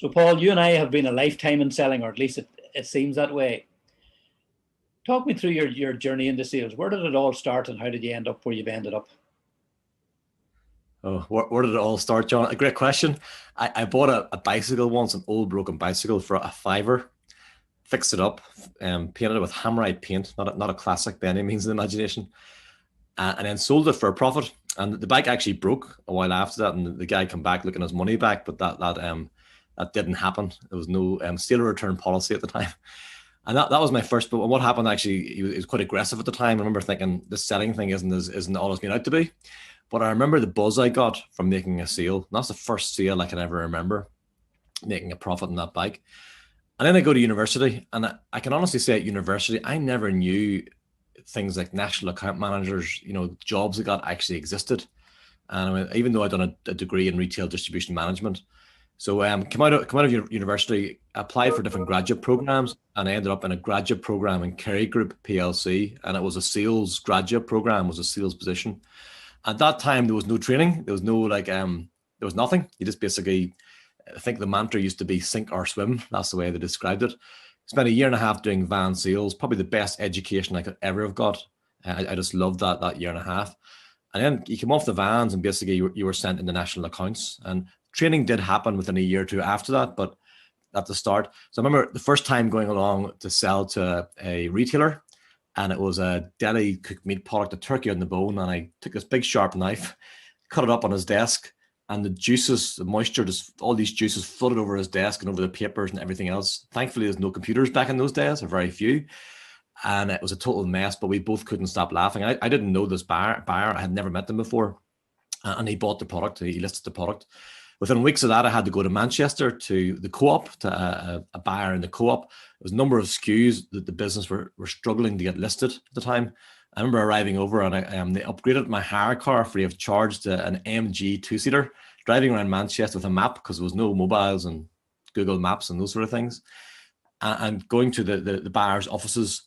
So, Paul, you and I have been a lifetime in selling, or at least it seems that way. Talk me through your journey into sales. Where did it all start and how did you end up where you've ended up? Oh, where did it all start, John? A great question. I bought a bicycle once, an old broken bicycle for a fiver, fixed it up, painted it with hammerite paint, not a classic by any means of the imagination, and then sold it for a profit. And the bike actually broke a while after that, and the guy came back looking his money back, but that didn't happen. There was no sale return policy at the time. And that was my first, but what happened actually, he was quite aggressive at the time. I remember thinking this selling thing isn't all it's been out to be. But I remember the buzz I got from making a sale. And that's the first sale I can ever remember, making a profit on that bike. And then I go to university, and I can honestly say at university, I never knew things like national account managers, jobs that got actually existed. And I mean, even though I'd done a degree in retail distribution management. So come out of university, applied for different graduate programs, and I ended up in a graduate program in Kerry Group PLC, and it was a sales graduate program, was a sales position. At that time, there was no training. There was no there was nothing. You just basically, I think the mantra used to be sink or swim. That's the way they described it. Spent a year and a half doing van sales, probably the best education I could ever have got. I just loved that year and a half. And then you came off the vans and basically you were sent into national accounts, and training did happen within a year or two after that, but at the start. So I remember the first time going along to sell to a retailer, and it was a deli cooked meat product, a turkey on the bone. And I took this big sharp knife, cut it up on his desk, and the moisture, all these juices flooded over his desk and over the papers and everything else. Thankfully, there's no computers back in those days, or very few. And it was a total mess, but we both couldn't stop laughing. I didn't know this buyer. I had never met them before. And he bought the product. He listed the product. Within weeks of that, I had to go to Manchester to the co-op, to a buyer in the co-op. There was a number of SKUs that the business were struggling to get listed at the time. I remember arriving over, and they upgraded my hire car free of charge to an MG two-seater, driving around Manchester with a map because there was no mobiles and Google Maps and those sort of things, and going to the buyer's offices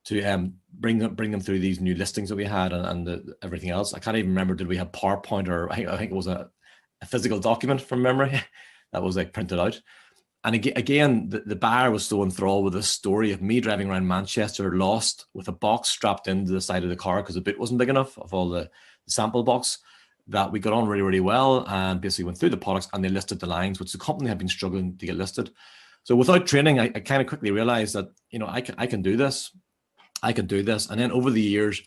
to bring them through these new listings that we had and everything else. I can't even remember, did we have PowerPoint, or I think it was a physical document from memory that was printed out. And again, the buyer was so enthralled with this story of me driving around Manchester lost with a box strapped into the side of the car because the boot wasn't big enough of all the sample box, that we got on really, really well, and basically went through the products and they listed the lines, which the company had been struggling to get listed. So without training, I kind of quickly realized that, I can do this. I can do this. And then over the years,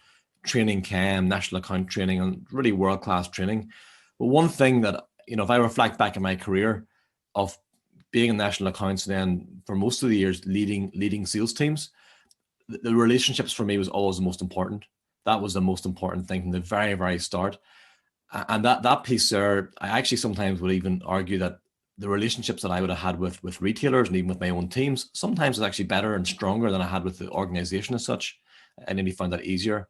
training came, national account training, and really world-class training. But one thing that, if I reflect back in my career of being in national accounts, and then for most of the years leading sales teams, the relationships for me was always the most important. That was the most important thing from the very, very start. And that piece there, I actually sometimes would even argue that the relationships that I would have had with retailers and even with my own teams, sometimes is actually better and stronger than I had with the organization as such. I nearly found that easier.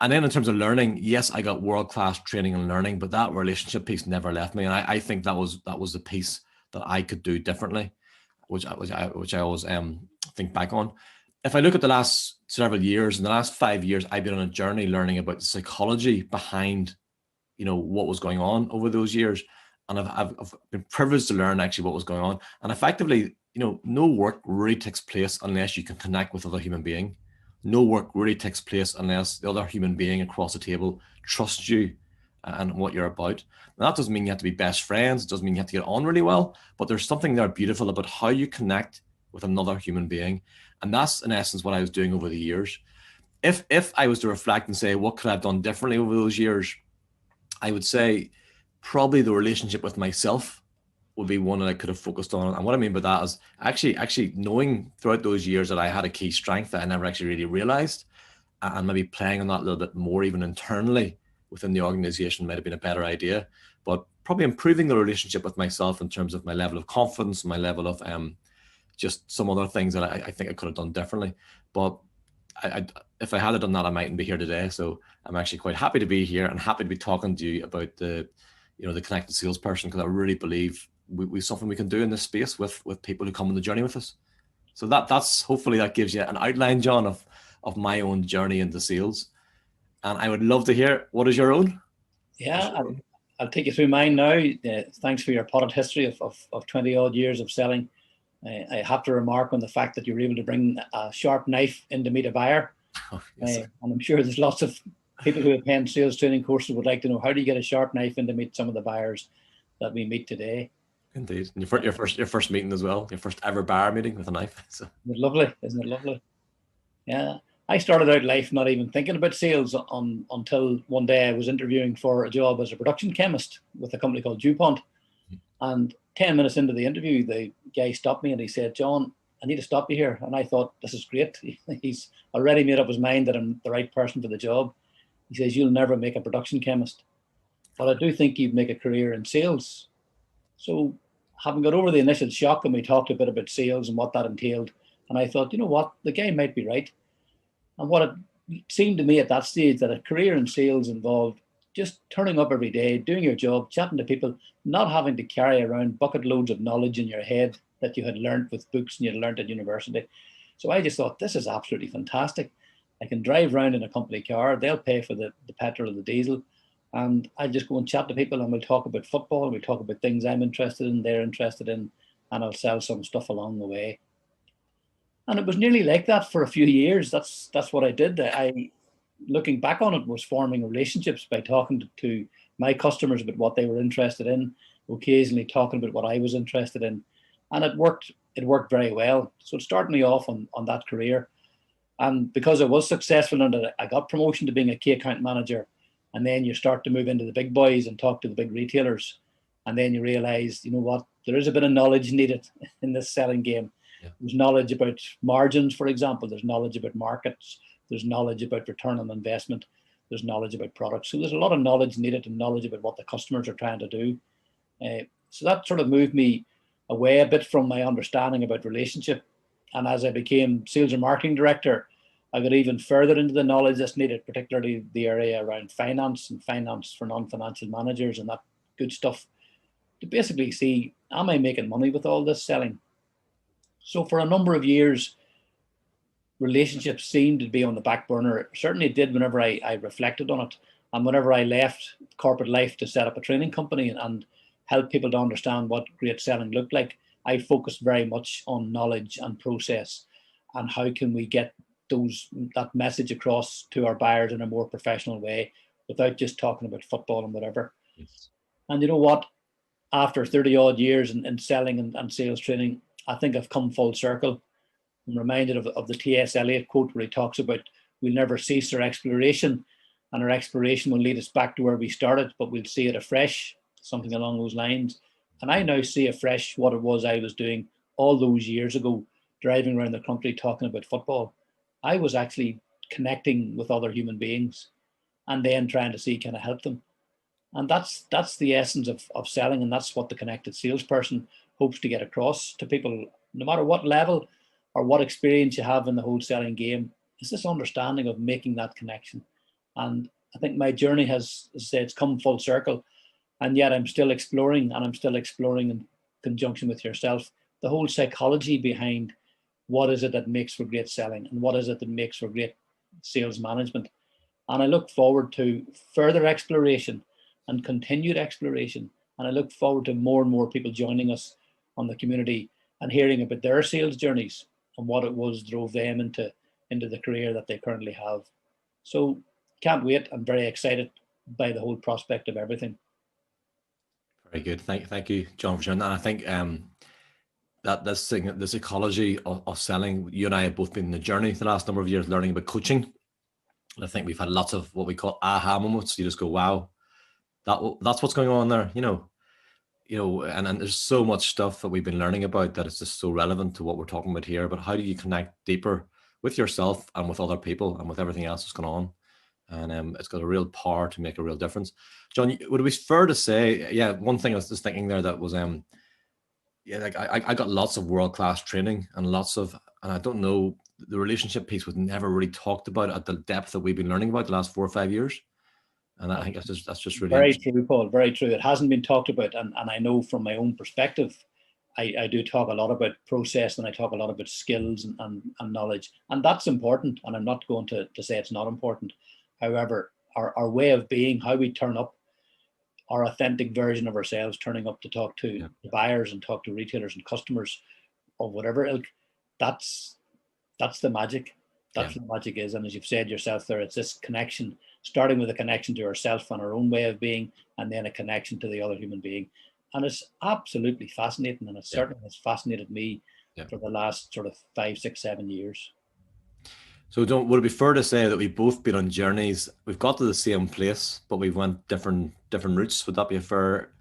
And then in terms of learning, yes, I got world-class training and learning, but that relationship piece never left me. And I think that was the piece that I could do differently, which I always think back on. If I look at the last several years, in the last 5 years, I've been on a journey learning about the psychology behind, what was going on over those years. And I've been privileged to learn actually what was going on. And effectively, no work really takes place unless you can connect with other human being. No work really takes place unless the other human being across the table trusts you and what you're about. And that doesn't mean you have to be best friends. It doesn't mean you have to get on really well, but there's something there beautiful about how you connect with another human being. And that's in essence what I was doing over the years. If I was to reflect and say, what could I have done differently over those years? I would say probably the relationship with myself would be one that I could have focused on. And what I mean by that is actually knowing throughout those years that I had a key strength that I never actually really realized, and maybe playing on that a little bit more even internally within the organization might have been a better idea. But probably improving the relationship with myself in terms of my level of confidence, my level of just some other things that I think I could have done differently. But if I had done that, I mightn't be here today. So I'm actually quite happy to be here and happy to be talking to you about the connected salesperson, because I really believe we've something we can do in this space with people who come on the journey with us. So that's hopefully that gives you an outline, John, of my own journey into sales. And I would love to hear, what is your own? Yeah, I'll take you through mine now. Thanks for your potted history of 20 odd years of selling. I have to remark on the fact that you were able to bring a sharp knife in to meet a buyer. Oh, yes, And I'm sure there's lots of people who attend sales training courses would like to know, how do you get a sharp knife in to meet some of the buyers that we meet today? indeed. And your first meeting as well, your first ever buyer meeting with a knife. So. Isn't it lovely? Isn't it lovely? Yeah. I started out life not even thinking about sales until one day I was interviewing for a job as a production chemist with a company called DuPont. And 10 minutes into the interview, the guy stopped me and he said, "John, I need to stop you here." And I thought, this is great. He's already made up his mind that I'm the right person for the job. He says, "You'll never make a production chemist, but I do think you'd make a career in sales." So having got over the initial shock, and we talked a bit about sales and what that entailed, and I thought, you know what, the guy might be right. And what it seemed to me at that stage, that a career in sales involved just turning up every day, doing your job, chatting to people, not having to carry around bucket loads of knowledge in your head that you had learned with books and you had learned at university. So I just thought, this is absolutely fantastic. I can drive around in a company car, they'll pay for the petrol or the diesel, and I'll just go and chat to people and we'll talk about football, and we'll talk about things I'm interested in, they're interested in, and I'll sell some stuff along the way. And it was nearly like that for a few years. That's what I did. Looking back on it, was forming relationships by talking to my customers about what they were interested in, occasionally talking about what I was interested in, and it worked. It worked very well. So it started me off on that career, and because I was successful in it, I got promotion to being a key account manager, and then you start to move into the big boys and talk to the big retailers, and then you realize, you know what, there is a bit of knowledge needed in this selling game. Yeah. There's knowledge about margins, for example. There's knowledge about markets. There's knowledge about return on investment. There's knowledge about products. So there's a lot of knowledge needed, and knowledge about what the customers are trying to do. So that sort of moved me away a bit from my understanding about relationship. And as I became sales and marketing director, I got even further into the knowledge that's needed, particularly the area around finance and finance for non-financial managers and that good stuff, to basically see, am I making money with all this selling? So for a number of years, relationships seemed to be on the back burner. Certainly it did whenever I reflected on it. And whenever I left corporate life to set up a training company and help people to understand what great selling looked like, I focused very much on knowledge and process, and how can we get that message across to our buyers in a more professional way without just talking about football and whatever. Yes. And you know what? After 30 odd years in selling and sales training, I think I've come full circle. I'm reminded of the T.S. Eliot quote where he talks about, we'll never cease our exploration, and our exploration will lead us back to where we started, but we'll see it afresh, something along those lines. And I now see afresh what it was I was doing all those years ago, driving around the country talking about football. I was actually connecting with other human beings and then trying to see, can I help them? And that's the essence of selling, and that's what the connected salesperson hopes to get across to people, no matter what level or what experience you have in the whole selling game. It's this understanding of making that connection. And I think my journey has, as I say, it's come full circle, and yet I'm still exploring, and I'm still exploring in conjunction with yourself, the whole psychology behind what is it that makes for great selling, and what is it that makes for great sales management. And I look forward to further exploration and continued exploration. And I look forward to more and more people joining us on the community and hearing about their sales journeys and what it was drove them into the career that they currently have. So can't wait. I'm very excited by the whole prospect of everything. Very good. Thank you, John, for sharing that. And I think that this thing, the psychology of selling, you and I have both been in the journey the last number of years learning about coaching. And I think we've had lots of what we call aha moments. You just go, wow, that's what's going on there, and there's so much stuff that we've been learning about that is just so relevant to what we're talking about here. But how do you connect deeper with yourself and with other people and with everything else that's going on? And it's got a real power to make a real difference. John, would it be fair to say, one thing I was just thinking there that was, like I got lots of world-class training and I don't know, the relationship piece was never really talked about at the depth that we've been learning about the last 4 or 5 years. And I think that's just really very true, Paul. Very true. It hasn't been talked about, and I know from my own perspective, I do talk a lot about process, and I talk a lot about skills and knowledge, and that's important. And I'm not going to say it's not important. However, our way of being, how we turn up, our authentic version of ourselves, turning up to talk to Yeah. the buyers and talk to retailers and customers of whatever ilk. That's the magic. That's Yeah. what magic is. And as you've said yourself there, it's this connection, starting with a connection to ourselves and our own way of being, and then a connection to the other human being. And it's absolutely fascinating. And it Yeah. certainly has fascinated me Yeah. for the last sort of 5, 6, 7 years. So would it be fair to say that we've both been on journeys? We've got to the same place, but we went different routes. Would that be a fair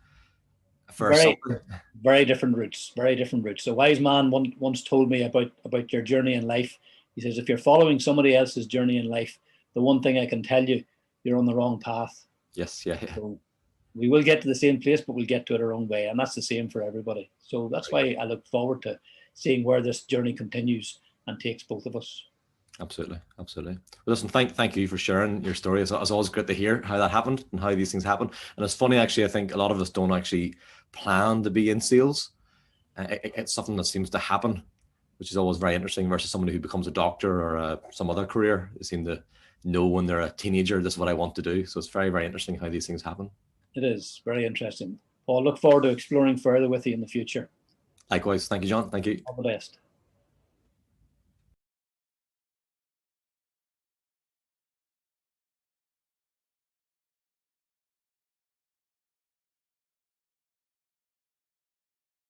Very, summary? very different routes. Very different routes. A wise man once told me about your journey in life. He says, if you're following somebody else's journey in life, the one thing I can tell you, you're on the wrong path. Yes. Yeah. So we will get to the same place, but we'll get to it our own way. And that's the same for everybody. So that's why I look forward to seeing where this journey continues and takes both of us. Absolutely. Well, listen, thank you for sharing your story. It's always great to hear how that happened and how these things happen. And it's funny, actually, I think a lot of us don't actually plan to be in sales. It's something that seems to happen, which is always very interesting, versus somebody who becomes a doctor or some other career. They seem to know when they're a teenager, this is what I want to do. So it's very, very interesting how these things happen. It is very interesting. Paul, look forward to exploring further with you in the future. Likewise. Thank you, John. Thank you. All the best.